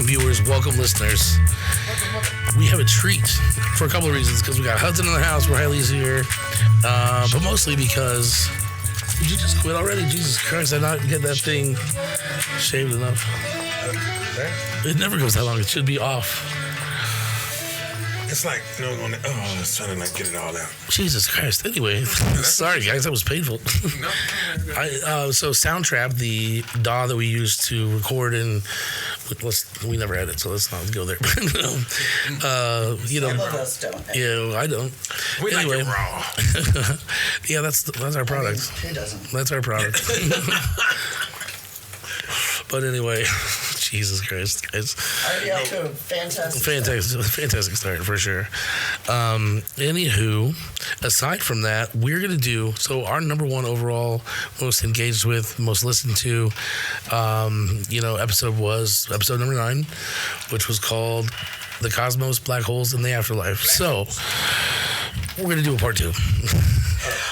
welcome viewers, welcome listeners. We have a treat for a couple of reasons, because we got Hudson in the house, Riley's here, but mostly because, did you just quit already? Jesus Christ, I not get that thing shaved enough. It never goes that long, it should be off. It's like, I was trying to get it all out. Jesus Christ. Anyway, sorry guys, that was painful. So Soundtrap, the DAW that we used to record in, we never had it, so let's not go there. Some of us don't. Yeah, I don't. We anyway. like it raw. Yeah, that's our product. Who doesn't? That's our product. But anyway, Jesus Christ, guys. Already off to a fantastic start for sure. Anywho, aside from that, we're gonna do our number one overall, most engaged with, most listened to, episode was episode number 9, which was called "The Cosmos, Black Holes, and the Afterlife." So we're gonna do a part 2.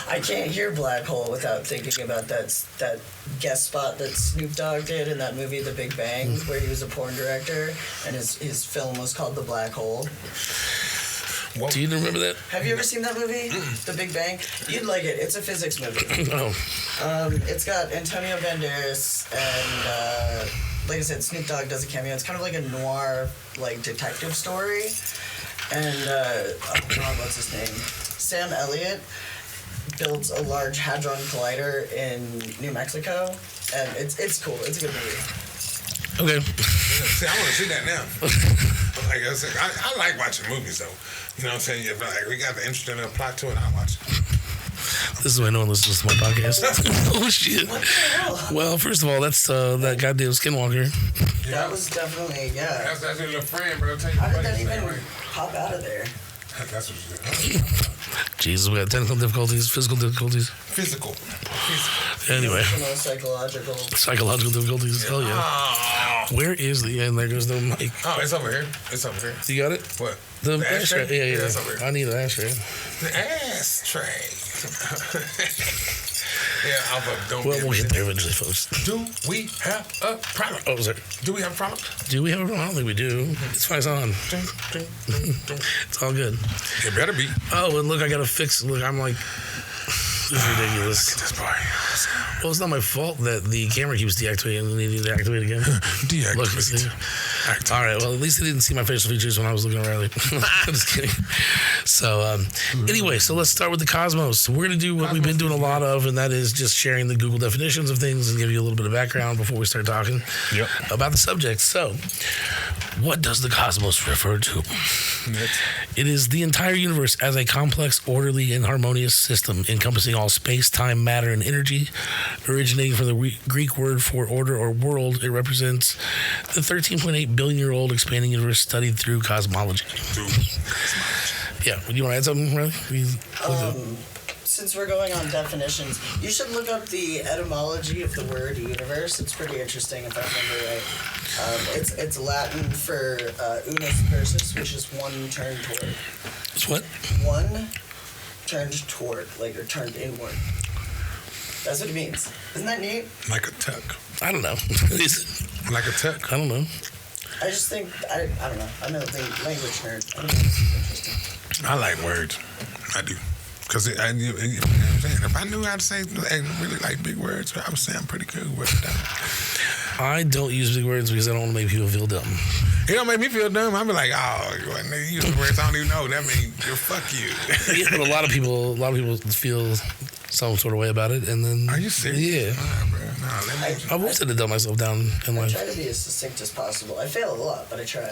I can't hear Black Hole without thinking about that guest spot that Snoop Dogg did in that movie The Big Bang, where he was a porn director and his film was called The Black Hole. Do you remember that? Have you ever seen that movie, The Big Bang? You'd like it. It's a physics movie. Oh. It's got Antonio Banderas and, like I said, Snoop Dogg does a cameo. It's kind of like a noir, detective story. And, what's his name? Sam Elliott builds a large hadron collider in New Mexico, and it's cool. It's a good movie. Okay. See, I want to see that now. Like I said, I like watching movies, though. You know what I'm saying? We got the interesting plot to it, I'll watch it. This is why no one listens to my podcast. Oh, shit. What the hell? Well, first of all, that's that goddamn Skinwalker. Yeah. That was definitely, yeah. That's your little friend, bro. How did that even pop out of there? That's what you did. Jesus, we got technical difficulties, physical difficulties. Physical. Anyway. Psychological difficulties. Hell yeah. Oh. Where is the end? There goes the mic. Oh, it's over here. You got it? What? The ashtray? Yeah. That's over here. I need an ashtray. The ashtray. Yeah, Alpha, don't we'll get there eventually, folks. Do we have a product? Oh, sorry. Do we have a product? Do we have a product? I don't think we do. It's fine. It's on. It's all good. It better be. Oh, and look, I got to fix. Look, I'm like, this is ridiculous. Look at this boy. Well, it's not my fault that the camera keeps deactivating and they need to activate again. Deactivate. Look, all right, well, at least they didn't see my facial features when I was looking around. I'm just kidding. So, anyway, so let's start with the cosmos. We're going to do what we've been doing a lot of, and that is just sharing the Google definitions of things and give you a little bit of background before we start talking about the subject. So, what does the cosmos refer to? It is the entire universe as a complex, orderly, and harmonious system encompassing all space, time, matter, and energy. Originating from the Greek word for order or world, it represents the 13.8 billion-year-old expanding universe studied through cosmology. Yeah, do you want to add something, Riley? Since we're going on definitions, you should look up the etymology of the word universe. It's pretty interesting, if I remember right. It's Latin for unus versus, which is one turned toward. It's what? One turned toward, or turned inward. That's what it means. Isn't that neat? Like a tuck. I don't know. Like a tuck. I don't know. I just think, I don't know. I'm a language nerd. I think it's interesting. I like words. I do. Because you know what I'm saying? If I knew how to say really like big words, I would sound pretty good with it. I don't use big words because I don't want to make people feel dumb. It don't make me feel dumb. I'll be like, oh, you use words I don't even know. That means fuck you. Yeah, but a lot of people feel some sort of way about it, and then. Are you serious? Yeah. Nah, bro. I wanted to dumb myself down in life. I try to be as succinct as possible. I fail a lot, but I try.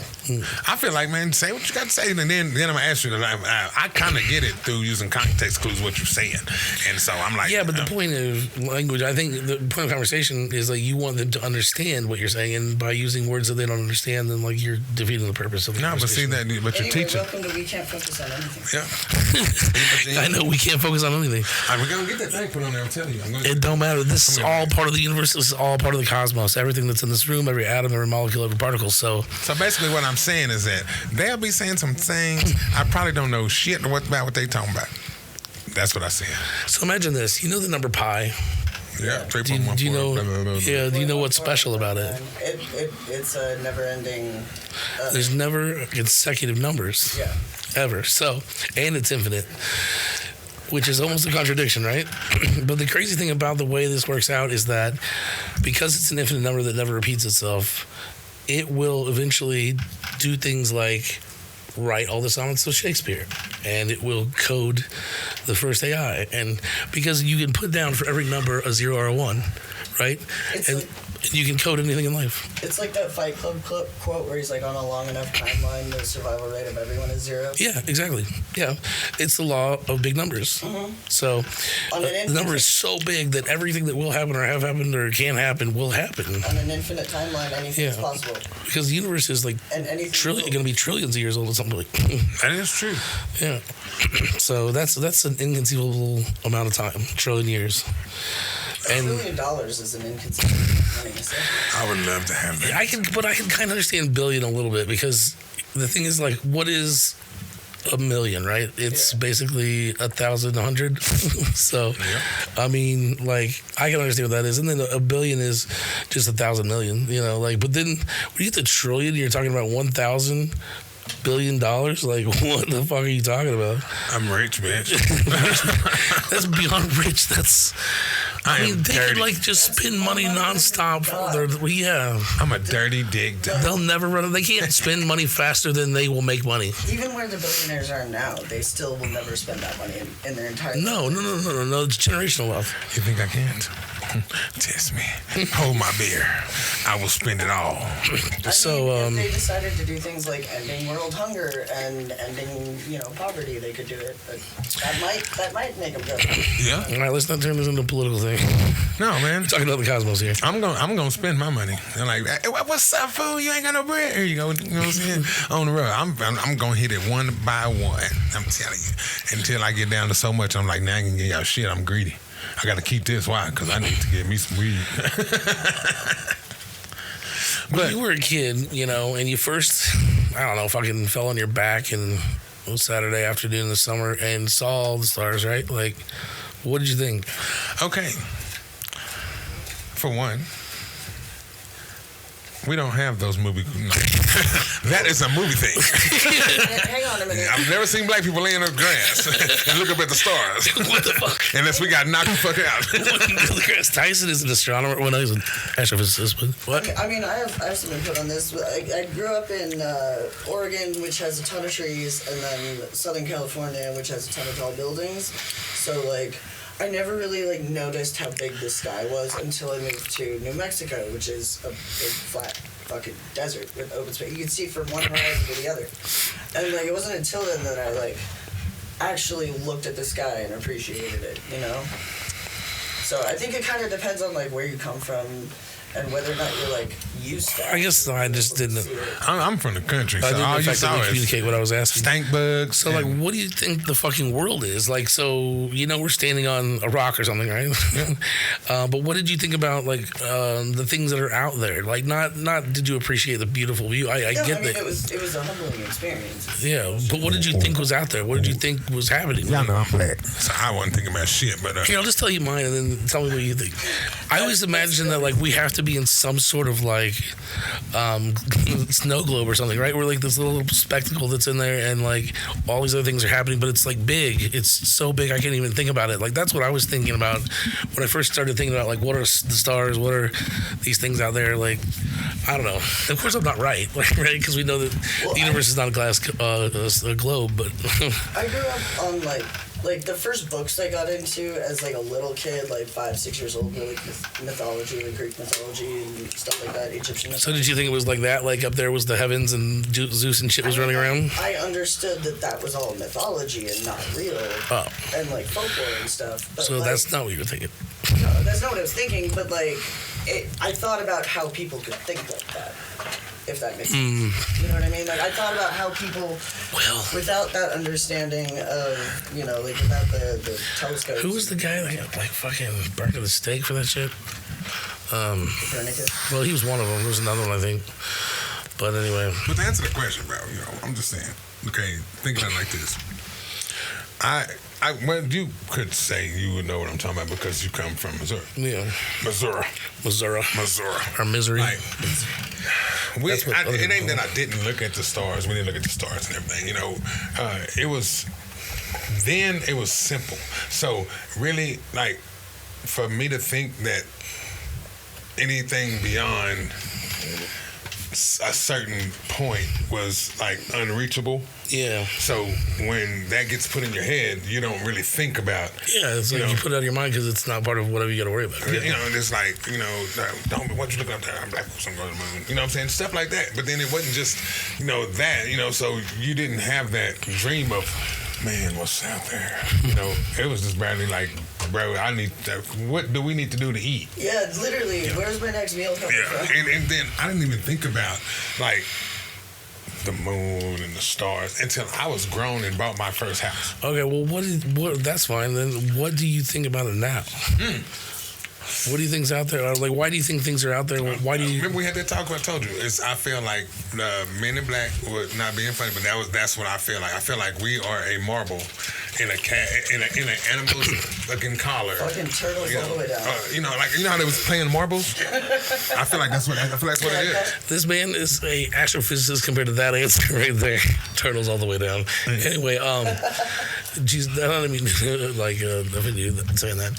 I feel like, man, say what you got to say, and then I'm gonna ask you. I kind of get it through using context clues what you're saying, and so I'm like, yeah. But the point of language, I think, the point of conversation is you want them to understand what you're saying, and by using words that they don't understand, then you're defeating the purpose of the conversation. But you're teaching. Welcome to We Can't Focus on Anything. Yeah. I know we can't focus on anything. We're gonna get that thing put on there. I'm telling you. It don't matter. This is all part of the universe. This is all part of the cosmos. Everything that's in this room, every atom, every molecule, every particle. So basically what I'm saying is that they'll be saying some things I probably don't know shit about what they talking about. That's what I said. So imagine this. You know the number pi? Yeah, Do you know? Yeah. Do you know what's special about it? It's a never-ending. There's never consecutive numbers. Yeah. Ever. So, and it's infinite, which is almost a contradiction, right? But the crazy thing about the way this works out is that because it's an infinite number that never repeats itself, it will eventually do things like write all the sonnets of Shakespeare, and it will code the first AI. And because you can put down for every number a 0 or a 1, right? And you can code anything in life. It's like that Fight Club quote where he's like, on a long enough timeline, the survival rate of everyone is 0. Yeah, exactly. Yeah. It's the law of big numbers. Mm-hmm. So the number is so big that everything that will happen or have happened or can happen will happen. On an infinite timeline, anything is possible. Because the universe is like going to be trillions of years old at some point. That is true. Yeah. So that's an inconceivable amount of time, trillion years. $1 trillion is an inconceivable money. I would love to have that. I can kind of understand billion a little bit, because the thing is, like, what is a million, right? It's basically 1,000, 100. So, I mean, like, I can understand what that is. And then a billion is just 1,000 million, you know, like, but then when you get to trillion, you're talking about 1,000 billion dollars. Like, what the fuck are you talking about? I'm rich, bitch. That's beyond rich. I mean, they could like just spend money nonstop. Oh I'm a dirty dig dog. They'll never run. They can't spend money faster than they will make money. Even where the billionaires are now, they still will never spend that money in their entire life. No. It's generational wealth. You think I can't? Test me. Hold my beer. I will spend it all. If they decided to do things like ending world hunger and ending, poverty, they could do it. But that might make them go. Yeah. All right, let's not turn this into a political thing. No, man. We're talking about the cosmos here. I'm gonna spend my money. They're like, hey, what's up, fool? You ain't got no bread. Here you go. You know what I'm saying? On the road. I'm gonna hit it one by one. I'm telling you. Until I get down to so much, I'm like, now I can get y'all shit. I'm greedy. I got to keep this. Why? Because I need to get me some weed. When you were a kid, and you first, I don't know, fucking fell on your back and it was Saturday afternoon in the summer and saw all the stars, right? Like, what did you think? Okay. For one, we don't have those movie. No. That is a movie thing. Hang on a minute. I've never seen black people laying on the grass and look up at the stars. What the fuck? Unless we got knocked the fuck out. Tyson is an astronomer. Well, no, he's an astrophysicist. But what? I mean, I have some input on this. I grew up in Oregon, which has a ton of trees, and then Southern California, which has a ton of tall buildings. So, like, I never really noticed how big the sky was until I moved to New Mexico, which is a big flat fucking desert with open space. You can see from one horizon to the other. And it wasn't until then that I actually looked at the sky and appreciated it, So I think it kind of depends on where you come from and whether or not you're used to it. I guess I just didn't. I'm from the country, so I didn't all you saw effectively is communicate what I was asking. stank bugs. So, what do you think the fucking world is? We're standing on a rock or something, right? But what did you think about, the things that are out there? Not did you appreciate the beautiful view? I get that. It was a humbling experience. Yeah, but what did you think was out there? What did you think was happening? Y'all know I'm black. So I wasn't thinking about shit, but... Here, I'll just tell you mine and then tell me what you think. I always imagine that, we have to be in some sort of, snow globe or something, right? Where, this little spectacle that's in there and, all these other things are happening, but it's, big. It's so big I can't even think about it. That's what I was thinking about when I first started thinking about, what are the stars? What are these things out there? I don't know. Of course, I'm not right, right? Because we know that the universe is not a glass a globe, but... I grew up on, the first books I got into as, a little kid, 5-6 years old, were, mythology, Greek mythology and stuff like that, Egyptian mythology. So did you think it was like that? Up there was the heavens and Zeus and shit was running around? I understood that was all mythology and not real. Oh. And, folklore and stuff. But, so that's not what you were thinking? No, that's not what I was thinking, but, I thought about how people could think like that. If that makes sense. You know what I mean? I thought about how people, without that understanding of, without the telescope. Who was the guy that got, fucking burnt at the stake for that shit? Copernicus? Well, he was one of them. There was another one, I think. But anyway. But to answer the question, bro, I'm just saying, okay, think about it like this. Well, you could say you would know what I'm talking about because you come from Missouri. Yeah. Missouri. Our misery. Like, it ain't that I didn't look at the stars. We didn't look at the stars and everything. It was simple. So really, like, for me to think that anything beyond a certain point was like unreachable. Yeah. So when that gets put in your head, you don't really think about. Yeah, it's like you put it out of your mind because it's not part of whatever you got to worry about. Right? And it's like, don't what you looking up there? I'm black folks, I'm going to the moon. You know what I'm saying? Stuff like that. But then it wasn't just, that. So you didn't have that dream of, man, what's out there? It was just barely like, bro, what do we need to do to eat? Yeah, it's literally, where's my next meal coming from? And then I didn't even think about, like, the moon and the stars until I was grown and bought my first house. Okay, well, that's fine. Then what do you think about it now? What do you think's out there? Like, why do you think things are out there? Why do you remember we had that talk? I told you. I feel like Men in Black was not being funny, but that's what I feel like. I feel like we are a marble in an animal's looking collar. Fucking turtles all the way down. How they was playing marbles. I feel like that's what it is. This man is a astrophysicist compared to that answer right there. Turtles all the way down. Anyway, geez, I don't mean offend you saying that,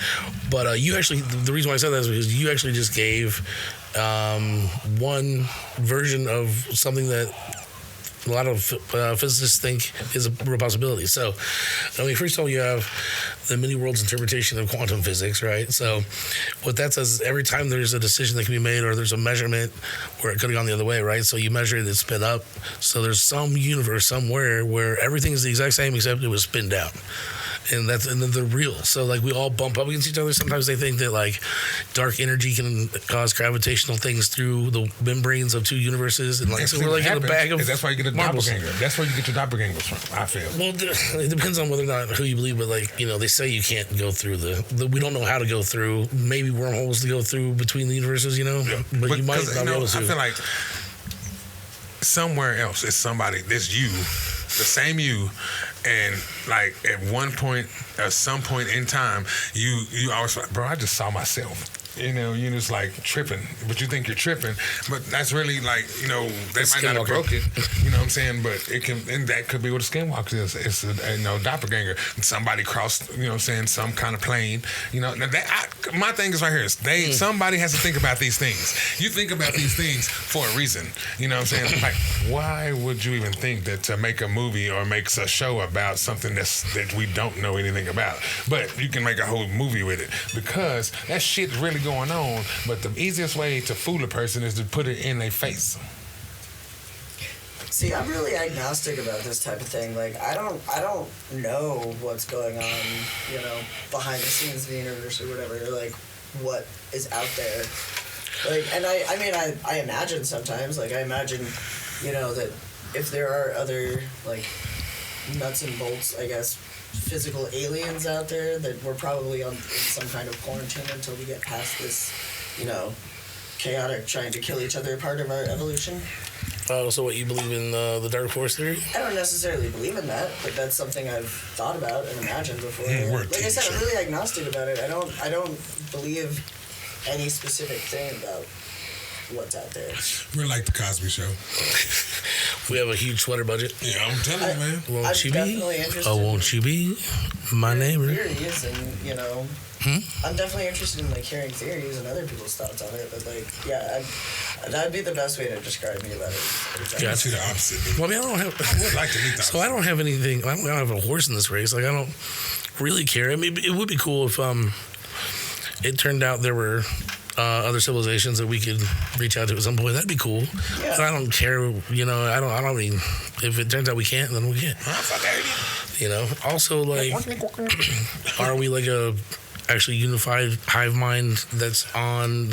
but you actually, the reason why I said that is because you actually just gave one version of something that a lot of physicists think is a real possibility. So, first of all, you have the many worlds interpretation of quantum physics, right? So, what that says is every time there's a decision that can be made or there's a measurement where it could have gone the other way, right? So you measure it, it's spin up. So there's some universe somewhere where everything is the exact same except it was spinned out. And then they're real. So like we all bump up against each other. Sometimes they think that like dark energy can cause gravitational things through the membranes of two universes, and so we're like in a bag of. That's why you get a doppelganger. That's where you get your doppelgangers from. I feel. Well, it depends on whether or not who you believe, but they say you can't go through we don't know how to go through. Maybe wormholes to go through between the universes, Yeah. but you might not be able to. I feel like somewhere else is somebody. There's you, the same you. And like at some point in time, you always like, bro, I just saw myself. You're just like tripping, but you think you're tripping, but that's really like, they might not have broke it, you know what I'm saying? But it can, and that could be what a skinwalker is. It's a doppelganger. Somebody crossed, some kind of plane, my thing is right here is somebody has to think about these things. You think about these things for a reason, you know what I'm saying? Like, why would you even think that to make a movie or make a show about something that we don't know anything about, but you can make a whole movie with it because that shit's really going on, but the easiest way to fool a person is to put it in their face. See, I'm really agnostic about this type of thing. Like, I don't know what's going on, behind the scenes of the universe or whatever. Like, what is out there. Like, and I imagine sometimes, that if there are other, nuts and bolts, I guess, physical aliens out there, that we're probably in some kind of quarantine until we get past this, chaotic trying to kill each other part of our evolution. So what, you believe in the Dark Force theory? I don't necessarily believe in that, but that's something I've thought about and imagined before. Like I said, I'm really agnostic about it. I don't believe any specific thing about what's out there. We're like the Cosby Show. We have a huge sweater budget. Yeah, I'm telling you, man. Won't you be? Interested Won't you be my neighbor? Theories and I'm definitely interested in hearing theories and other people's thoughts on it. But that'd be the best way to describe me about it. Yeah, I see the opposite. Well, I would like to meet that. So I don't have anything. I don't have a horse in this race. I don't really care. I mean, it would be cool if it turned out there were other civilizations that we could reach out to at some point. That'd be cool. Yeah. But I don't care. I don't mean, if it turns out we can't, then we can't. Also, are we like a actually unified hive mind that's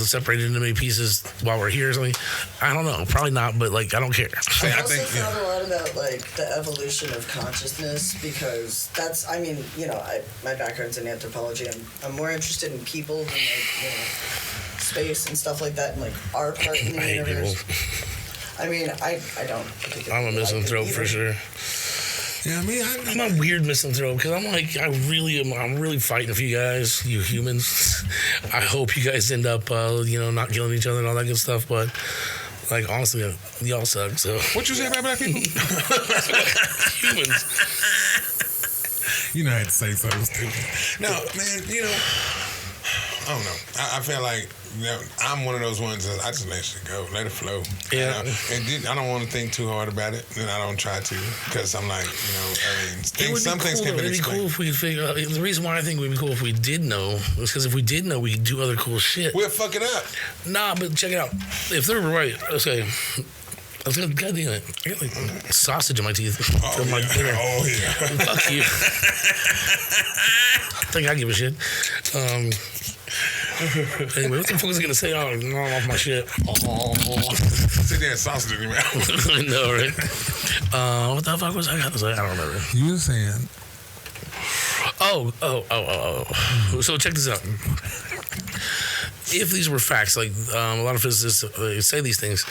separated into many pieces while we're here or something? I don't know. Probably not, but I don't care. I also thought a lot about the evolution of consciousness, because that's, my background's in anthropology. I'm more interested in people than space and stuff like that, and our part in the universe. I don't. I'm a misanthrope for sure. You know what I mean? I'm a weird misanthrope because I'm like, I'm really fighting for you guys, you humans. I hope you guys end up, not killing each other and all that good stuff. But, like, honestly, y'all suck. So What you say about black people? humans. You know, I had to say something stupid. No, man, I don't know. I feel like I'm one of those ones that I just let shit go, let it flow. Yeah. I don't want to think too hard about it, and I don't try to because I'm like, some things can be It'd be explained. cool if we could figure out. The reason why I think it would be cool if we did know is because if we did know, we could do other cool shit. We'll fuck it up. Nah, but check it out. If they're right, okay. I was like, God damn it. I got like sausage in my teeth from my dinner. Oh, yeah. Fuck you. I think I give a shit. Anyway, what the fuck was I going to say? Oh, no, I'm off my shit. Sit there and sausage in your mouth. I know, right? What the fuck was I going to say? I don't remember. You were saying. Oh. So check this out. If these were facts, like a lot of physicists say these things,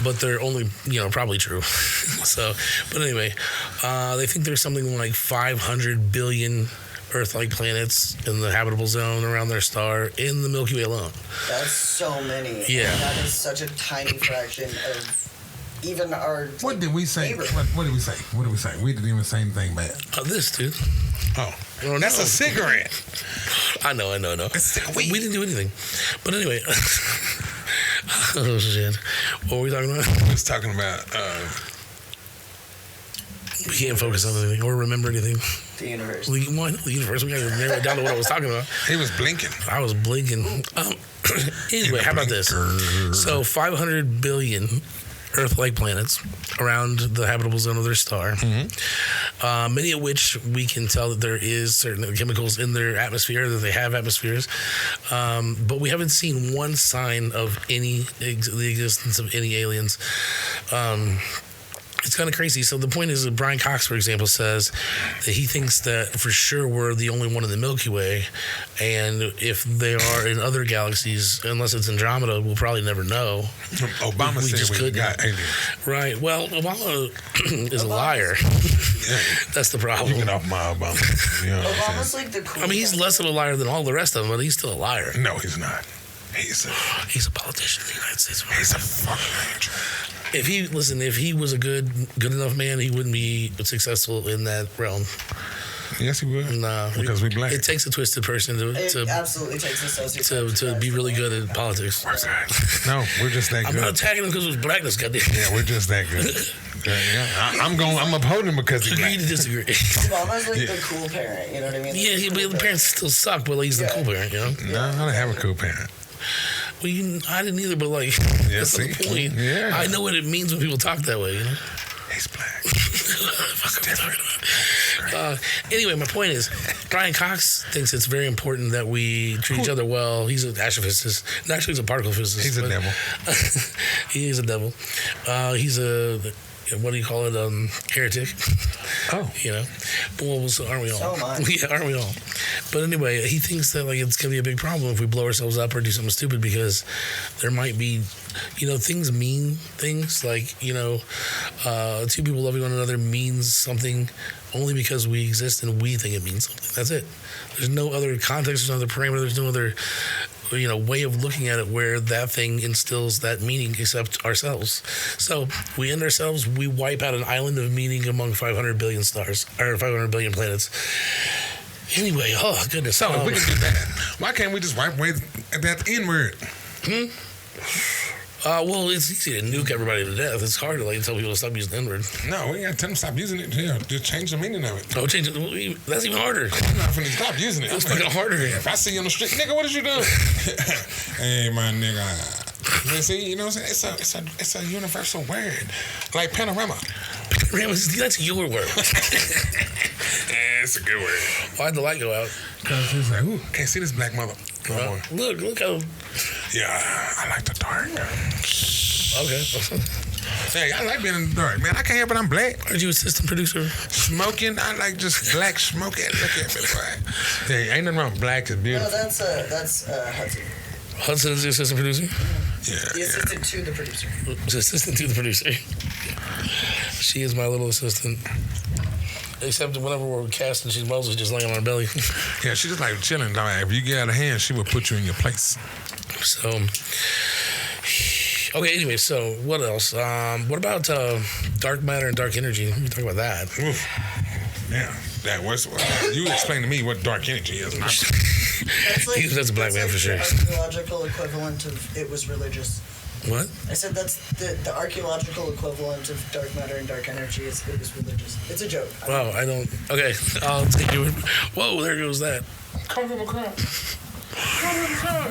but they're only, probably true. But anyway, they think there's something like 500 billion Earth-like planets in the habitable zone around their star in the Milky Way alone. That's so many. Yeah. And that is such a tiny fraction of even our. What did we say? What did we say? What did we say? We didn't even say anything bad. This, dude. Oh, that's a cigarette. I know. We didn't do anything. But anyway. Oh, shit. What were we talking about? We was talking about... we can't focus on anything or remember anything. The universe. The universe. We got to narrow it down to what I was talking about. He was blinking. I was blinking. Anyway, how about this? So 500 billion Earth-like planets around the habitable zone of their star, many of which we can tell that there is certain chemicals in their atmosphere, that they have atmospheres, but we haven't seen one sign of the existence of any aliens. It's kind of crazy. So the point is that Brian Cox, for example, says that he thinks that for sure we're the only one in the Milky Way, and if they are in other galaxies, unless it's Andromeda, we'll probably never know. Obama said we got aliens. Right. Well, Obama is a liar. That's the problem. You get off my Obama. You know what Obama's like the cool. I mean, he's less of a liar than all the rest of them, but he's still a liar. No, he's not. He's a politician in the United States. He's a fucking angel. If he was a good enough man, he wouldn't be successful in that realm. Yes, he would. No, because we black. It takes a twisted person It absolutely takes a sociopath to be really good at politics. No, we're just that good. I'm not attacking him because of his blackness, goddamn. Yeah, we're just that good. I'm upholding him because he's Agree black. to disagree. Obama's like the cool parent, you know what I mean? Yeah, but the parents still suck, but he's the cool parent, No, I don't have a cool parent. Well, I didn't either, but that's not the point. Yeah. I know what it means when people talk that way, He's black. Fuck am I talking about? Anyway, my point is, Brian Cox thinks it's very important that we treat each other well. He's an astrophysicist. Actually, he's a particle physicist. He's a devil. He is a devil. He's a, what do you call it, heretic. Oh. Well, so aren't we all? So am I. Yeah, aren't we all? But anyway, he thinks that it's going to be a big problem if we blow ourselves up or do something stupid because there might be, things mean things. Like, two people loving one another means something only because we exist and we think it means something. That's it. There's no other context, there's no other parameter, there's no other way of looking at it where that thing instills that meaning except ourselves. So we end ourselves, we wipe out an island of meaning among 500 billion stars, or 500 billion planets. Anyway, oh goodness. So if we can do that, why can't we just wipe away that N-word? Well, it's easy to nuke everybody to death. It's hard to tell people to stop using the N-word. No, we got to tell them to stop using it. Yeah, just change the meaning of it. Oh, change it. That's even harder. I'm not finna stop using it. It's fucking harder. If I see you on the street, nigga, what did you do? Hey, my nigga. See, you know what I'm saying? It's a universal word, like panorama. That's your word. Yeah, it's a good word. Why'd the light go out? Because it's like, ooh, can't see this black mother. Look how. Yeah, I like the dark. Okay. Hey, I like being in the dark, man. I can't help it. I'm black. Aren't you assistant producer? Smoking, I like just black smoking. Look at me, boy. Hey, ain't nothing wrong. Black is No, beautiful. that's Hudson. Hudson is the assistant producer? Yeah. The assistant to the producer. The assistant to the producer. She is my little assistant. Except whenever we're casting, she's mostly just laying on her belly. Yeah, she's just like chilling. Like, if you get out of hand, she will put you in your place. So, okay. Anyway, so what else? What about dark matter and dark energy? We can talk about that. Oof. Yeah, that was. You explain to me what dark energy is. That's a black man for sure. The archaeological equivalent of it was religious. What? I said that's the archaeological equivalent of dark matter and dark energy. It was religious. It's a joke. Wow, I don't. Okay, I'll take you. Whoa, there goes that. Come from a crowd.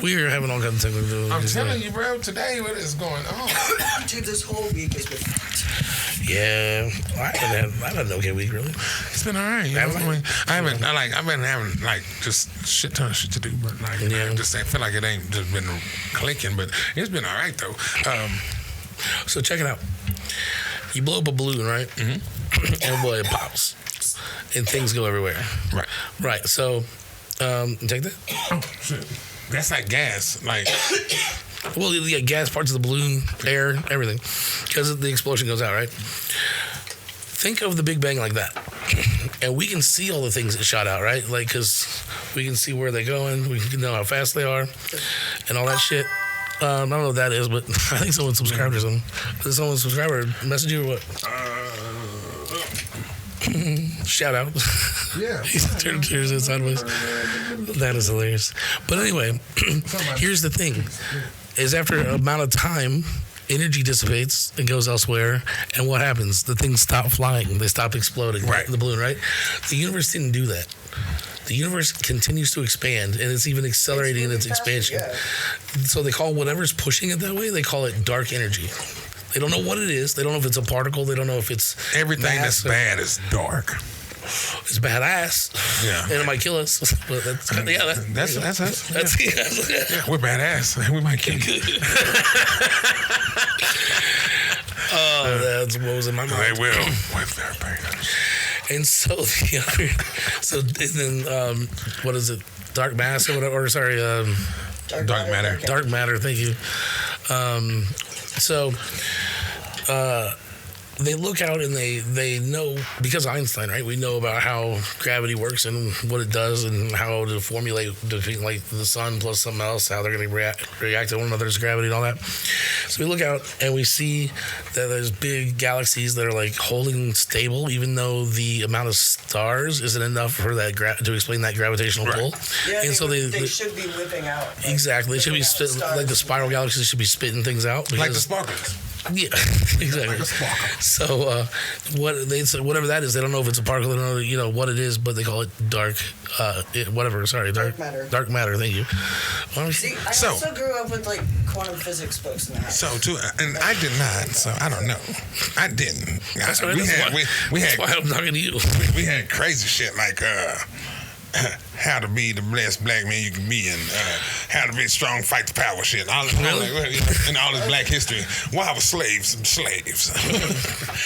We are having all kinds of technical difficulties. I'm telling you, bro. Today, what is going on? Dude, this whole week has been fucked. Yeah, I haven't had an okay week really. It's been all right. You know? I've been having like just shit ton of shit to do, but like Yeah. I just feel like it ain't just been clicking. But it's been all right though. So check it out. You blow up a balloon, right? Mm-hmm. And boy, it pops, and things go everywhere. Right. Right. So, take that. Oh shit. That's like gas. Like Well, you get gas parts of the balloon, air, everything, because the explosion goes out, right? Think of the Big Bang like that, and we can see all the things that shot out, right? Like, because we can see where they're going, we can know how fast they are, and all that shit. I don't know what that is, but I think someone subscribed or something. Did someone subscribe or message you or what? Shout out. yeah. He's turned his head sideways. That is hilarious. But anyway, here's the thing. Is after an amount of time, energy dissipates and goes elsewhere, and what happens? The things stop flying. They stop exploding. Right. The balloon, right? The universe didn't do that. The universe continues to expand, and it's even accelerating in its expansion. Yeah. So they call whatever's pushing it that way, they call it dark energy. They don't know what it is. They don't know if it's a particle. They don't know if it's everything that's bad is dark. It's badass. Yeah. And it might kill us. But that's That's us. That's Yeah, we're badass. We might kill you. That's what was in my mind. They will with their penis. And so the other, and then what is it? Dark mass or whatever? Or sorry, Dark matter. dark matter. Thank you. They look out and they know, because Einstein, right? We know about how gravity works and what it does and how to formulate between like the sun plus something else, how they're going to react to one another's gravity and all that. So we look out and we see that there's big galaxies that are like holding stable, even though the amount of stars isn't enough for that to explain that gravitational pull. Yeah, and so they should be whipping out. Like, exactly. They should be like the spiral galaxies should be spitting things out. Because, Like the sparklers. Yeah, exactly. Like a sparkle. So whatever that is, they don't know if it's a particle. They don't know, what it is, but they call it dark, dark matter. Dark matter. Thank you. See, I also grew up with like quantum physics books in the house. So too, and I did not. So I don't know. I didn't. That's we that's why I'm talking to you. We had crazy shit like how to be the best black man you can be, and how to be strong, fight the power shit. And all this black history. Why were slaves slaves?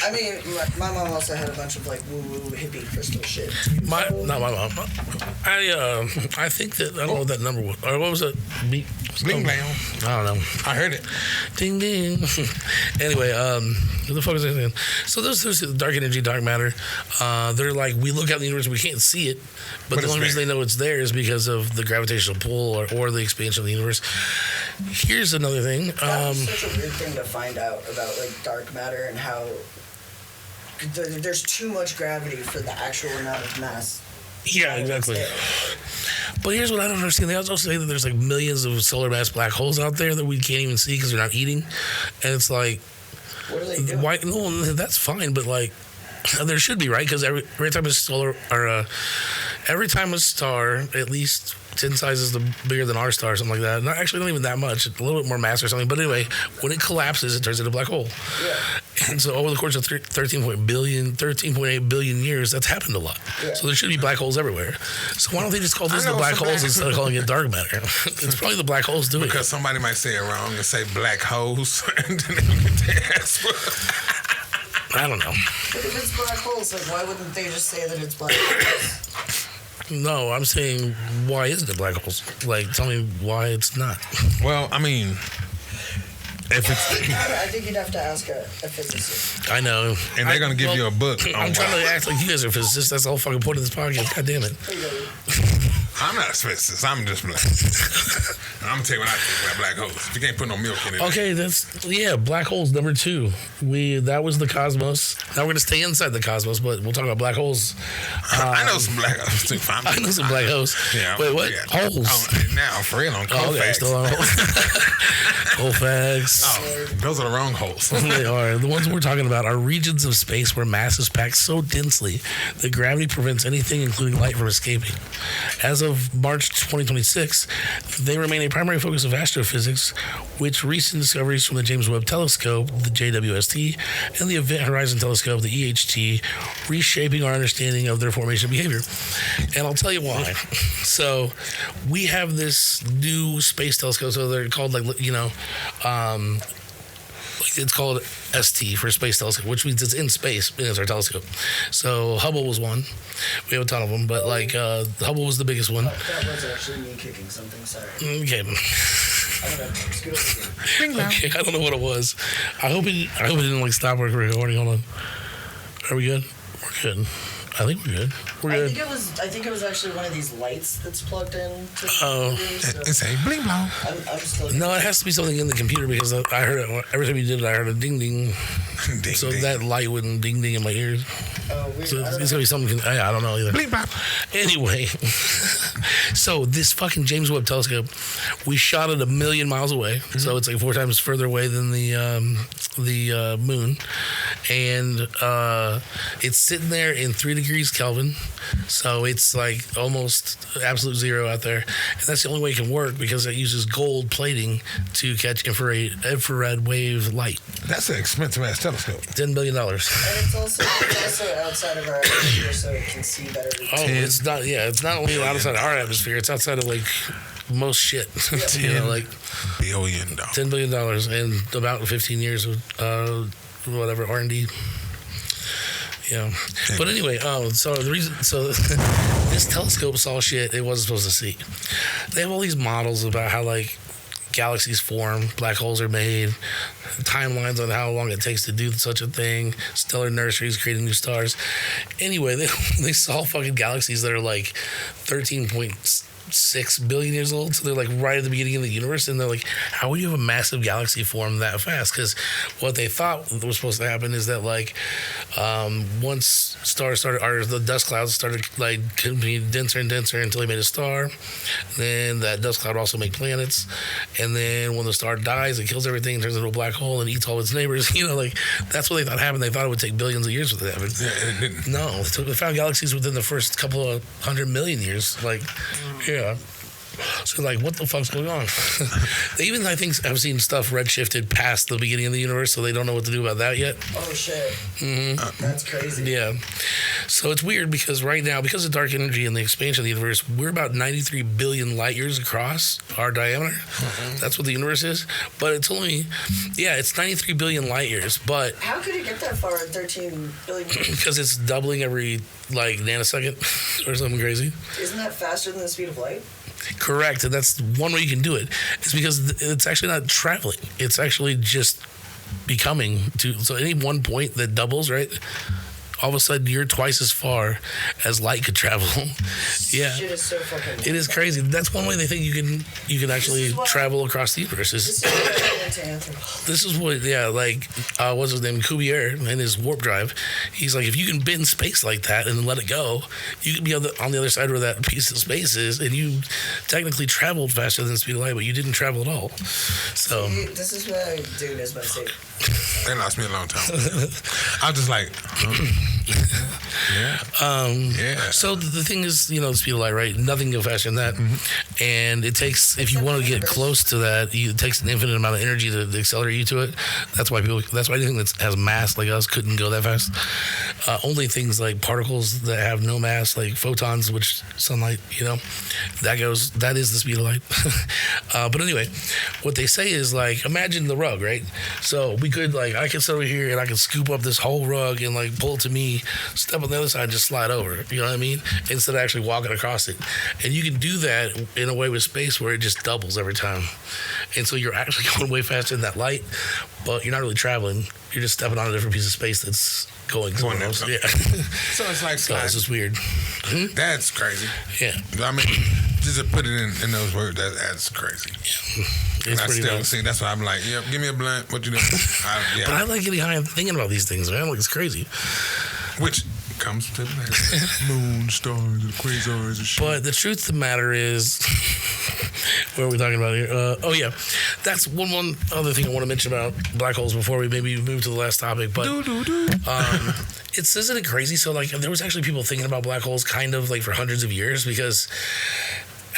I mean, my mom also had a bunch of like woo-woo hippie crystal shit. Not my mom. I think that I don't know what that number was. Or what was it? Bling blang. I don't know. I heard it. Ding ding. Anyway, what the fuck was I saying? So those dark energy, dark matter. They're like, we look out in the universe, we can't see it, but the only reason they know it's there is because of the gravitational pull or the expansion of the universe. Here's another thing. That's such a weird thing to find out about like dark matter and how there's too much gravity for the actual amount of mass. Yeah, exactly. But here's what I don't understand. They also say that there's like millions of solar mass black holes out there that we can't even see because they're not eating. And it's like, what are they doing? why? No, that's fine, but like, there should be, right? Because every time a every time a star, at least 10 sizes bigger than our star, or something like that. Not even that much, a little bit more mass or something. But anyway, when it collapses, it turns into a black hole. Yeah. And so over the course of 13.8 billion years, that's happened a lot. Yeah. So there should be black holes everywhere. So why don't they just call this the black holes instead of calling it dark matter? It's probably the black holes doing it. Because somebody might say it wrong and say black holes, and then they get their ass I don't know. But if it's black holes, like why wouldn't they just say that it's black holes? No, I'm saying, why isn't it black holes? Like, tell me why it's not. Well, I mean, If it's, I think you'd have to ask a physicist. I know. and they're gonna give you a book. I'm on trying why. to act like you guys are physicists. That's the whole fucking point of this podcast. God damn it. There you go. I'm not a physicist. I'm just black. I'm gonna tell you what I think about black holes. You can't put no milk in it. Okay, black holes number 2. That was the cosmos. Now we're gonna stay inside the cosmos, but we'll talk about black holes. I know some black holes too. I know some black holes. Yeah. Wait, what? Yeah. Holes. Oh, now for real on Oh, okay, Colfax. still on Colfax. Oh, those are the wrong holes. They are. The ones we're talking about are regions of space where mass is packed so densely that gravity prevents anything, including light, from escaping. As of March 2026, they remain a primary focus of astrophysics, which recent discoveries from the James Webb Telescope, the JWST, and the Event Horizon Telescope, the EHT, reshaping our understanding of their formation behavior. And I'll tell you why. So we have this new space telescope, so they're called it's called ST for Space Telescope, which means it's in space and it's our telescope. So Hubble was one. We have a ton of them, but Hubble was the biggest one. That was actually me kicking something. Sorry. Okay. I don't know. Scoot over here. Okay, I don't know what it was. I hope it didn't stop our recording. Hold on. Are we good? We're good. I think we're good. We're good. I think it was actually one of these lights that's plugged in. To Oh. It's a bling blong. I'm still. No, it has to be something in the computer because I heard it every time you did it. I heard a ding ding. Ding, So ding. that light wouldn't ding ding in my ears. Oh, weird. So I don't it's know. gonna be something. I don't know either. Bling blong. Anyway, so this fucking James Webb Telescope, we shot it 1 million miles away, so it's like 4 times further away than the moon, and it's sitting there in 3 degrees Kelvin, so it's like almost absolute zero out there, and that's the only way it can work because it uses gold plating to catch infrared wave light. That's an expensive ass telescope. $10 billion. And it's also outside of our atmosphere, so it can see better. Oh, it's not. Yeah, it's not only outside our atmosphere; it's outside of most shit. $10 billion. $10 billion and about 15 years of whatever R&D. Yeah, but anyway, so this telescope saw shit it wasn't supposed to see. They have all these models about how galaxies form, black holes are made, timelines on how long it takes to do such a thing, stellar nurseries creating new stars. Anyway, they saw fucking galaxies that are 13.6 billion years old, so they're right at the beginning of the universe, and they're like, how would you have a massive galaxy form that fast? Because what they thought was supposed to happen is that once stars started, or the dust clouds started getting denser and denser until they made a star, then that dust cloud also make planets, and then when the star dies, it kills everything, turns into a black hole, and eats all its neighbors. That's what they thought happened. They thought it would take billions of years for that to happen. Yeah, it didn't. No, they found galaxies within the first couple of 100 million years. Yeah. So what the fuck's going on? They even, I think, have seen stuff redshifted past the beginning of the universe, so they don't know what to do about that yet. Oh shit. That's crazy. Yeah. So it's weird because right now, because of dark energy and the expansion of the universe, we're about 93 billion light years across our diameter. That's what the universe is. But it's only, it's 93 billion light years. But How could it get that far at 13 billion? because it's doubling every nanosecond or something crazy. Isn't that faster than the speed of light? Correct, and that's one way you can do it. It's because it's actually not traveling. It's actually just becoming to. So any one point that doubles, right? All of a sudden, you're twice as far as light could travel. Yeah, Shit is so fucking. it is crazy. That's one way they think you can actually travel across the universe. This is what I went to Anthropology. This is what, what's his name? Cuvier and his warp drive. He's like, if you can bend space like that and then let it go, you can be on the other side where that piece of space is, and you technically traveled faster than the speed of light, but you didn't travel at all. So, This is what I do is my safe. They lost me a long time. I was just like, yeah. So the thing is, the speed of light, right? Nothing can go faster than that. And it takes, if you want to get close to that, it takes an infinite amount of energy to accelerate you to it. That's why anything that has mass like us couldn't go that fast. Only things like particles that have no mass, like photons, which sunlight, that is the speed of light. But anyway, what they say is imagine the rug, right? So we could I could sit over here and I could scoop up this whole rug and pull it to me me, step on the other side, and just slide over. You know what I mean? Instead of actually walking across it. And you can do that in a way with space where it just doubles every time. And so you're actually going way faster than that light, but you're not really traveling. You're just stepping on a different piece of space that's going somewhere else. Yeah. So it's like So it's just weird. That's crazy. Yeah. I mean, just to put it in those words, that's crazy. It's I pretty still nice. see. That's why I'm like, yep. Give me a blunt. What you doing? But I like getting high and thinking about these things, man. Like, it's crazy. Which comes to the moon, stars, and quasars and shit. But the truth of the matter is, what are we talking about here? Oh, yeah. That's one other thing I want to mention about black holes before we maybe move to the last topic. But isn't it crazy? So, like, there was actually people thinking about black holes kind of like for hundreds of years because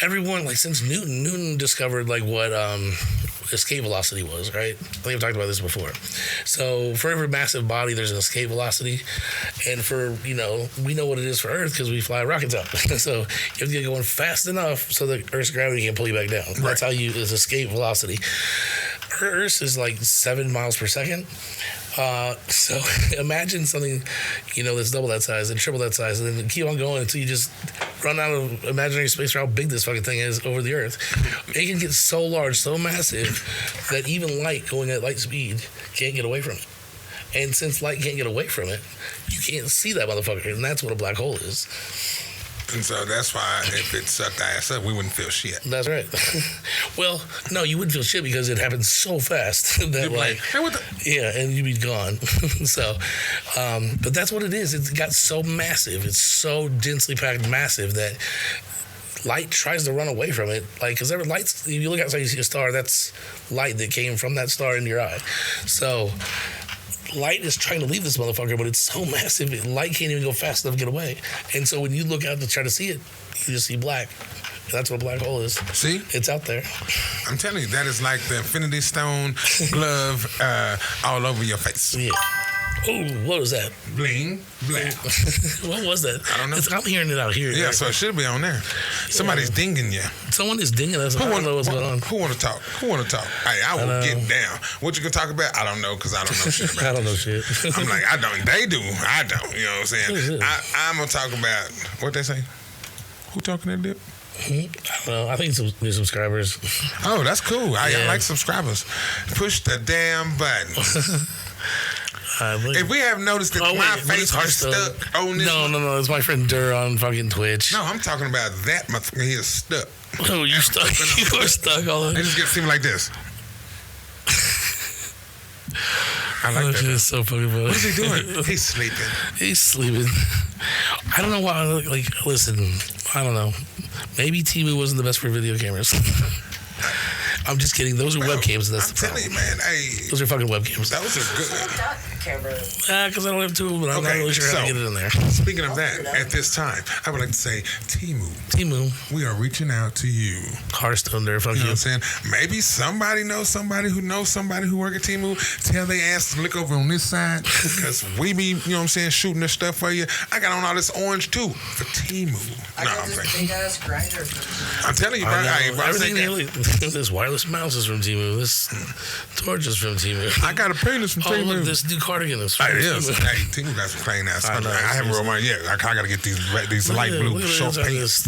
everyone, like, since Newton discovered, like, what escape velocity was, right? I think I've talked about this before. So for every massive body, there's an escape velocity. And for, we know what it is for Earth because we fly rockets up. So you have to get going fast enough so that Earth's gravity can pull you back down. Right. That's how it's escape velocity. Earth is like 7 miles per second. So imagine something, that's double that size and triple that size, and then keep on going until you just run out of imaginary space for how big this fucking thing is over the Earth. It can get so large, so massive, that even light going at light speed can't get away from it. And since light can't get away from it, you can't see that motherfucker, and that's what a black hole is. And so that's why if it sucked ass up, we wouldn't feel shit. That's right. Well, no, you wouldn't feel shit because it happened so fast that You'd be like, hey, what the? Yeah, and you'd be gone. So, but that's what it is. It's got so massive. It's so densely packed massive that light tries to run away from it. Like, because if you look outside, you see a star, that's light that came from that star into your eye. So light is trying to leave this motherfucker, but it's so massive, light can't even go fast enough to get away. And so when you look out to try to see it, you just see black. And that's what a black hole is. See? It's out there. I'm telling you, that is like the Infinity Stone glove all over your face. Yeah. Oh, what was that? Bling, bling. What was that? I don't know. I'm hearing it out here. Yeah, so it should be on there. Somebody's dinging you. Someone is dinging us. I don't know what's going on. Who want to talk? Hey, I will get down. What you can talk about? I don't know because I don't know shit about I don't know shit. I'm like, I don't. They do. I don't. You know what I'm saying? I'm going to talk about, what they say? Who talking that dip? I don't know. I think some new subscribers. Oh, that's cool. I like subscribers. Push the damn button. If we have noticed that my face is stuck on this. No. It's my friend Durr on fucking Twitch. No, I'm talking about that motherfucker. He is stuck. Oh, you're stuck. You are stuck all the They just get seem like this. I like that. It's so fucking funny. What is he doing? He's sleeping. He's sleeping. I don't know why. Like, listen, I don't know. Maybe Temu wasn't the best for video cameras. I'm just kidding. Those are webcams. That's the problem. I'm telling you, man. Hey, those are fucking webcams. That was a good. Because I don't have two, but I'm not really sure how to get it in there. Speaking of that, at this time, I would like to say, Temu, we are reaching out to you. Hearthstone there, fuck you. You know what I'm saying? Maybe somebody knows somebody who work at Temu. Tell their ass to look over on this side because we be, you know what I'm saying, shooting this stuff for you. I got on all this orange too for Temu. I got this big ass grinder. I'm telling you, bro. Everything. This wireless mouse is from Temu. This torch is from Temu. I got a penis from Temu. Look, this new cardigan is from It is. Hey, Temu got some plain ass. I haven't rolled mine yet. I gotta get these light blue short pants.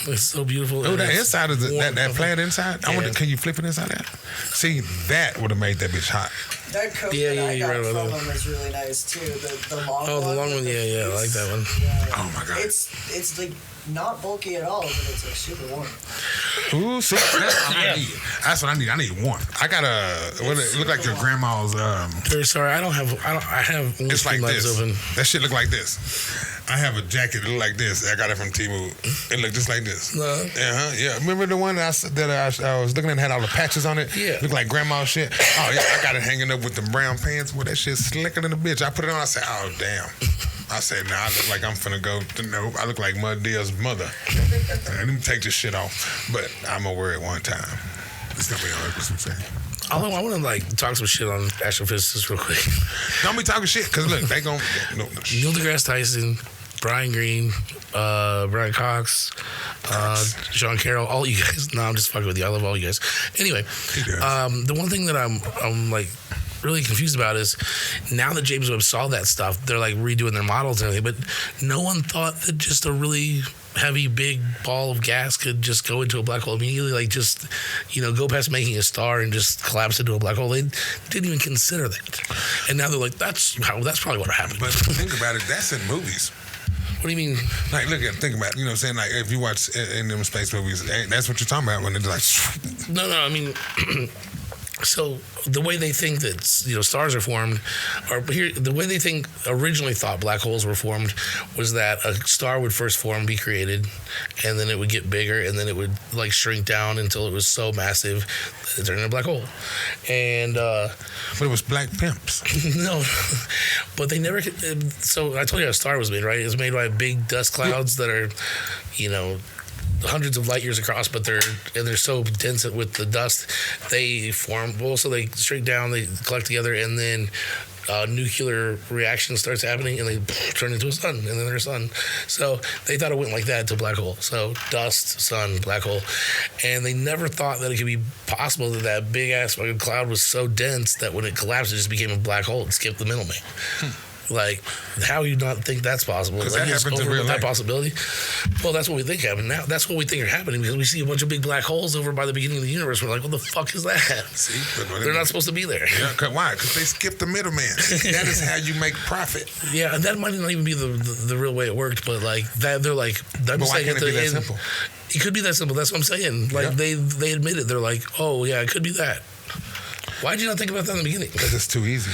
It's so beautiful. Oh, that inside is that flat inside. I wonder, can you flip it inside out? See, that would have made that bitch hot. That coat that I got from him is really nice too. The long one. Oh, the long one. Yeah, I like that one. Yeah. Oh my god. It's like not bulky at all, but it's like super warm. Ooh, see, that's what I need. That's what I need. I need one. I got it look like your grandma's. Sorry, I have. It's like this. Open. That shit look like this. I have a jacket that look like this. I got it from Temu. It looked just like this. No. Yeah. Remember the one that I was looking at had all the patches on it? Yeah. Looked like grandma's shit. Oh yeah, I got it hanging up with the brown pants. Well, that shit's slicker than a bitch. I put it on. I said, oh damn. I said, nah, I look like I'm finna go. No, I look like Mud Deal's mother. Let me take this shit off. But I'm gonna wear it one time. It's gonna be 100%. Although I want to talk some shit on astrophysicists real quick. Don't be talking shit, cause look, they gon' Neil deGrasse Tyson, Brian Greene, Brian Cox, Sean Carroll, all you guys. No, I'm just fucking with you. I love all you guys. Anyway, the one thing that I'm like really confused about is now that James Webb saw that stuff, they're like redoing their models and everything, but no one thought that just a really heavy big ball of gas could just go into a black hole immediately, like just go past making a star and just collapse into a black hole. They didn't even consider that, and now they're like, that's probably what happened. But think about it, that's in movies. What do you mean? Like, think about it. You know what I'm saying? Like, if you watch in them space movies, that's what you're talking about when they're like. No, I mean. So the way they think that stars are formed, or here the way they originally thought black holes were formed, was that a star would first form, be created, and then it would get bigger, and then it would like shrink down until it was so massive that it turned into a black hole. And but it was black pimps. No, but they never. So I told you how a star was made, right? It was made by big dust clouds that are, hundreds of light years across, but they're so dense with the dust, they form. Well, so they shrink down, they collect together, and then nuclear reaction starts happening, and they turn into a sun, and then they're a sun. So they thought it went like that to a black hole. So dust, sun, black hole, and they never thought that it could be possible that big ass fucking cloud was so dense that when it collapsed, it just became a black hole and skipped the middleman. Like, how you not think that's possible? Because like, that happens in real life. That possibility. Well, that's what we think happened. Now, that's what we think are happening because we see a bunch of big black holes over by the beginning of the universe. We're like, what the fuck is that? See, they're not supposed to be there. Yeah, why? Because they skipped the middleman. That is how you make profit. Yeah, and that might not even be the real way it worked, but like that, they're like, but why can't it be that simple? It could be that simple. That's what I'm saying. Like they admit it. They're like, oh yeah, it could be that. Why did you not think about that in the beginning? Because it's too easy.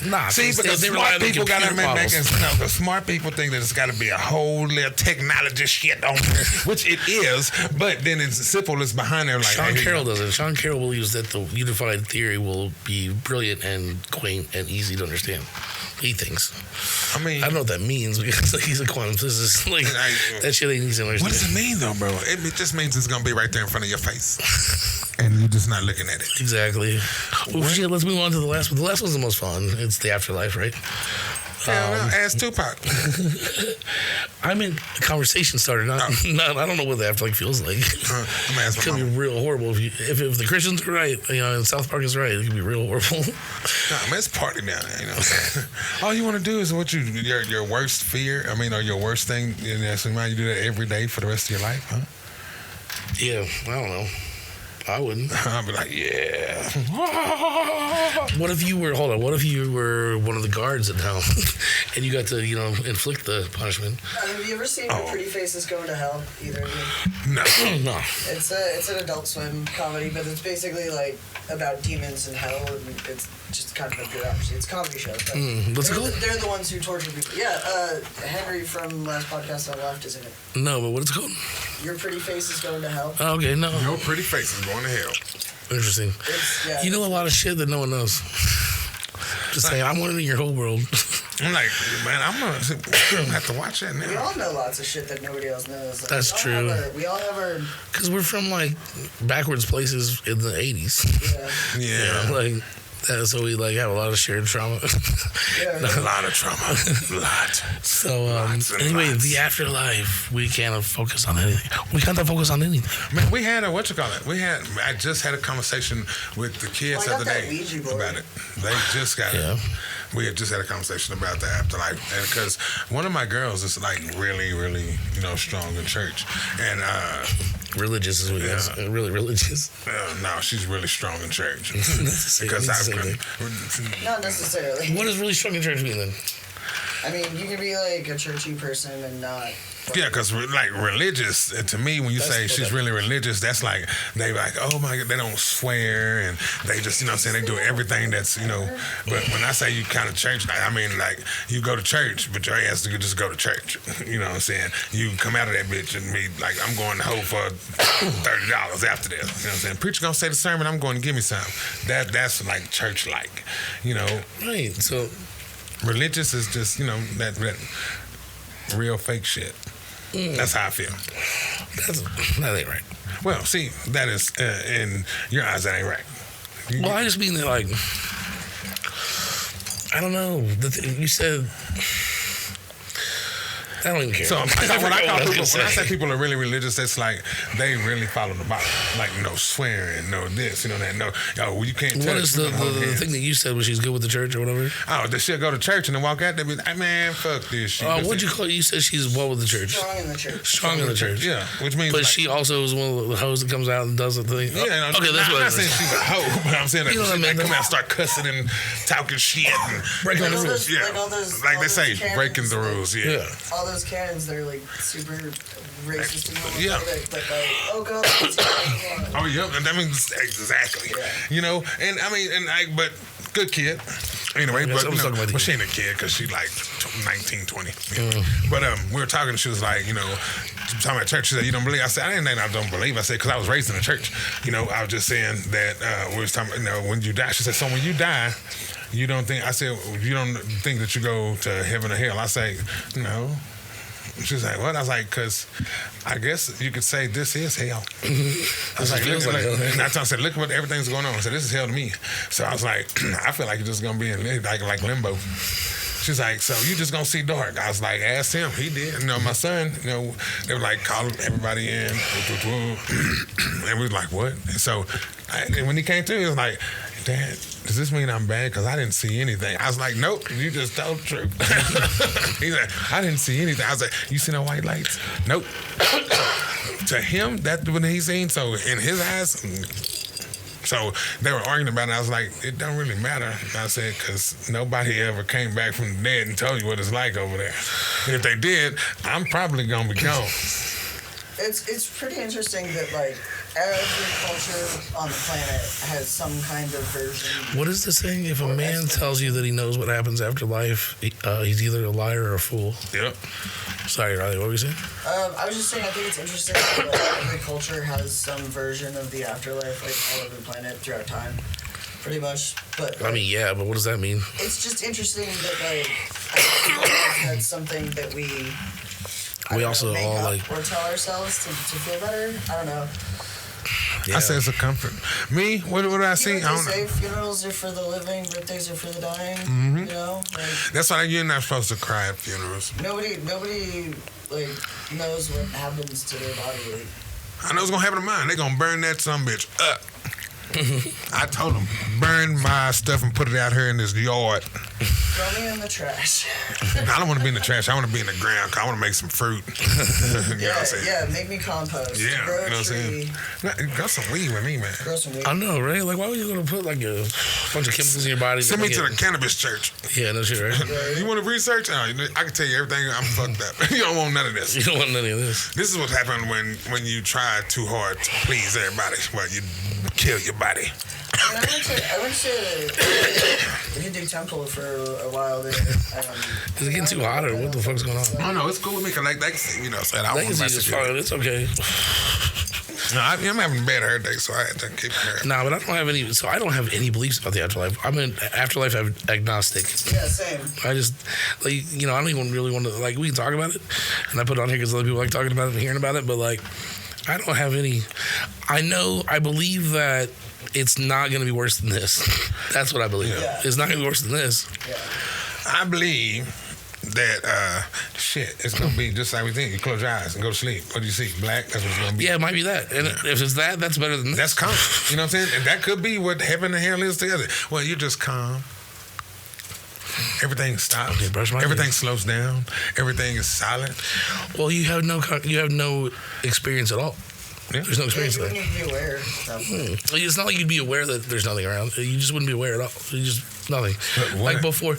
Nah, see, but the smart people got to make the smart people think that it's got to be a whole little technology shit on there, which it is. But then it's simple. It's behind there. Like Sean Carroll does it. Sean Carroll believes that the unified theory will be brilliant and quaint and easy to understand. He thinks. I mean, I don't know what that means because like, he's a quantum physicist. Like that shit ain't easy to understand. What does it mean though, bro? It just means it's gonna be right there in front of your face, and you're just not looking at it. Exactly. Well, shit, let's move on to the last one. The last one's the most fun. It's the afterlife, right? Ask Tupac. I mean, the conversation started. I don't know what the afterlife feels like. I'm gonna ask it could be real horrible if the Christians are right, and South Park is right. It could be real horrible. Nah, man, it's party now. All you want to do is what your worst fear. I mean, or your worst thing. So you do that every day for the rest of your life, huh? Yeah, I don't know. I wouldn't. I'd be like, yeah. What if you were one of the guards in hell and you got to, inflict the punishment? Have you ever seen Pretty Faces Go to Hell? Either of you? No. No. It's an Adult Swim comedy, but it's basically like about demons and hell, and it's just kind of a good opportunity. It's a comedy show. What's it called? They're the ones who torture people. Yeah, Henry from last podcast on left is in it. No, but what is it called? Your Pretty Face is Going to Hell. Oh, okay, no. Your pretty face is going to hell. Interesting. You know a lot of shit that no one knows. Just saying, I'm wondering your whole world. I'm like, man, I'm gonna have to watch that now. We all know lots of shit that nobody else knows. Like, That's true. We all have our. Because we're from like backwards places in the 80s. Yeah. Like. So we have a lot of shared trauma. A lot of trauma. A lot. So anyway, the afterlife, we can't focus on anything. We can't focus on anything. Man, we had I just had a conversation with the kids the other day about it. They just got it. We had just had a conversation about the afterlife, and because one of my girls is like really, really, strong in church, and religious is what it is. Really religious. No, she's really strong in church. Because not necessarily. What does really strong in church mean then? I mean, you can be like a churchy person and not. Yeah, because like religious, to me, when you say she's really religious, that's like they like, oh my God, they don't swear and they just, they do everything that's, But when I say you kind of church, I mean like you go to church, but your ass to just go to church. You know what I'm saying? You come out of that bitch and be like, I'm going to hoe for $30 after this. You know what I'm saying? Preacher gonna say the sermon, I'm going to give me some. That's like church like, Right. So religious is just, that real fake shit. That's how I feel. That ain't right. Well, see, that is, in your eyes, that ain't right. Well, I just mean that, like, I don't know. You said I don't even care. So when I say. say people are really religious, it's like they really follow the Bible. Like no swearing, no this, that, no. Yo, you can't. What is the thing that you said when she's good with the church or whatever? Oh, she'll go to church and then walk out there and be like, man, fuck this shit. What'd you call it? You said she's what with the church? Strong in the church. Strong in the church. Yeah, which means. But like, she also is one of the hoes that comes out and does the thing. Yeah, okay, that's what I'm not saying she's a hoe, but I'm saying that You know what I they mean? come out and start cussing and talking shit and Breaking the all rules. those- yeah, like all those- like all they those say, Karens, breaking the rules. Yeah. All those Karens, they're like super racist and homophobic, Yeah. but like, oh god, that's what Oh yeah, and that means exactly. Yeah. And I mean, but good kid. Anyway, Yeah, but so I'm talking about well, the she ain't a kid because she like 19, 20. Yeah. But we were talking. She was like, she was talking about church. She said, "You don't believe?" I said, "I didn't think I don't believe." I said, "Because I was raised in the church." I was just saying that we was talking. When you die, she said, "So when you die, you don't think?" I said, "You don't think that you go to heaven or hell?" I say, "No." She's like, "What?" I was like, "Because I guess you could say this is hell." I was like, and I said, "Look what everything's going on." I said, "This is hell to me." So I was like, "I feel like you're just gonna be in like limbo." She's like, "So you just gonna see dark?" I was like, "Ask him." He did. My son, they were like calling everybody in, and we was like, "What?" And so, and when he came through, he was like, "Dad, does this mean I'm bad? Because I didn't see anything." I was like, "Nope, you just told the truth." He's like, "I didn't see anything." I was like, "You see no white lights?" Nope. To him, that's what he seen. So in his eyes, so they were arguing about it. I was like, "It don't really matter." I said, "Because nobody ever came back from the dead and told you what it's like over there. If they did, I'm probably gonna be gone." It's pretty interesting that like every culture on the planet has some kind of version. What is the saying? If a man tells you that he knows what happens after life, he's either a liar or a fool. Yep. Sorry, Riley, what were you saying? I was just saying, I think it's interesting that like, every culture has some version of the afterlife, like all over the planet throughout time, pretty much. But I mean, yeah, but what does that mean? it's just interesting that like every life had something that we Also make all up like, or tell ourselves to feel better. I don't know. yeah. I said it's a comfort. Me, what do I see? You know I what don't they know. say? Funerals are for the living, birthdays are for the dying. Like, That's why you're not supposed to cry at funerals. nobody like knows what happens to their body. Like, I know it's gonna happen to mine. They gonna burn that some bitch up. I told them, burn my stuff and put it out here in this yard. throw me in the trash. I don't want to be in the trash. I want to be in the ground. 'Cause I want to make some fruit. You know what I'm saying? Yeah, make me compost. Yeah, Grow you know what I'm a saying? tree. Got some weed with me, man. Grow some weed. I know, right? Like, why were you going to put like a bunch of chemicals in your body? Send me Like, to the cannabis church. Yeah, no shit, right? You want to research? I can tell you everything. I'm fucked up. You don't want none of this. You don't want any of this. This is what happened when you try too hard to please everybody. Well, you kill your body. I went to Hindu temple for a while there. Is it getting too hot or what the fuck's going on? Oh no, it's cool with me. Cause like said, I don't want Legacy to is mess fine. with It's okay. you. No, I'm having bad hair day, so I had to keep hair. Nah, but I don't have any. So I don't have any beliefs about the afterlife. I'm an afterlife agnostic. Yeah, same. I just like I don't even really want to like. We can talk about it, and I put it on here because other people like talking about it and hearing about it. But like, I don't have any. I believe that it's not going to be worse than this. That's what I believe. Yeah. It's not going to be worse than this. Yeah. I believe that it's gonna be just like we think. You close your eyes and go to sleep. What do you see? Black. That's what it's gonna be. Yeah, it might be that. And if it's that, that's better than this. That's calm. You know what I'm saying? And that could be what heaven and hell is together. Well, you're just calm. Everything stops. Okay, brush my Everything teeth. slows down. Everything is silent. Well, you have no experience at all. Yeah. There's no Yeah, experience you there. wouldn't even be aware. Of that. Like, it's not like you'd be aware that there's nothing around. You just wouldn't be aware at all. You just nothing. But what? Like before,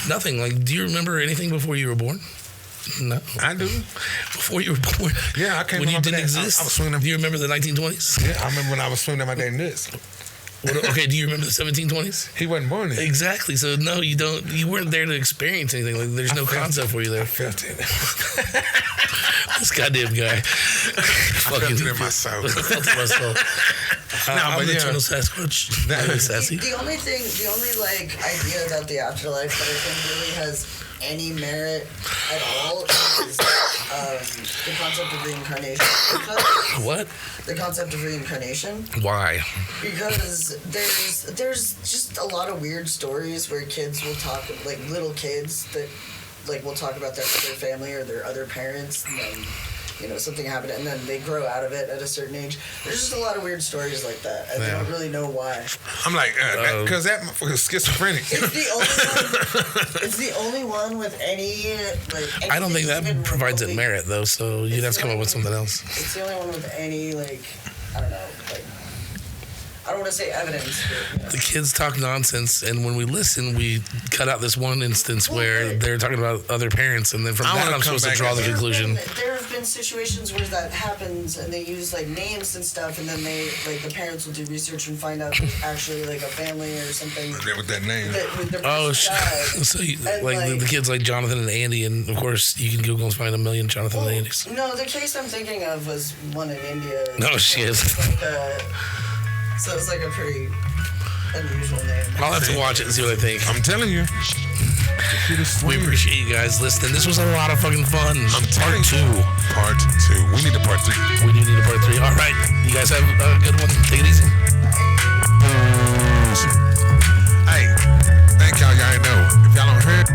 nothing. Like, do you remember anything before you were born? No. I do. Before you were born. Yeah, I came When from you up didn't there. exist. I was swinging. Do you remember the 1920s? Yeah, I remember when I was swinging my day nuts. Okay. Do you remember the 1720s? He wasn't born then. Exactly. So no, you don't. You weren't there to experience anything. Like, there's no concept for you there. I felt it. This goddamn guy. I felt it in my soul. I felt it in my soul. I'm but the yeah. eternal Sasquatch. That is sassy. The only like idea about the afterlife that I think really has any merit at all is the concept of reincarnation. What? The concept of reincarnation. Why? Because there's just a lot of weird stories where kids will talk, like little kids that like will talk about their other family or their other parents, and then something happened, and then they grow out of it at a certain age. There's just a lot of weird stories like that. I don't really know why. I'm like, because that motherfucker's schizophrenic. It's the only one with any I don't think that provides it merit though. So you'd have to come up with something else. It's the only one with any I don't know, I don't want to say evidence, but, The kids talk nonsense, and when we listen, we cut out this one instance where they're talking about other parents, and then from that I'm supposed to draw the conclusion. There have been situations where that happens, and they use names and stuff, and then they the parents will do research and find out it's actually a family or something. With that name. So the kids like Jonathan and Andy, and of course you can Google and find a million Jonathan and Andys. No, the case I'm thinking of was one in India. No shit. So it's a pretty unusual name. I'll have to watch it and see what I think. I'm telling you. We appreciate you guys listening. This was a lot of fucking fun. Part two. We need a part 3. We do need a part 3. All right. You guys have a good one. Take it easy. Hey, thank y'all. Y'all already know. If y'all don't hear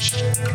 Shit.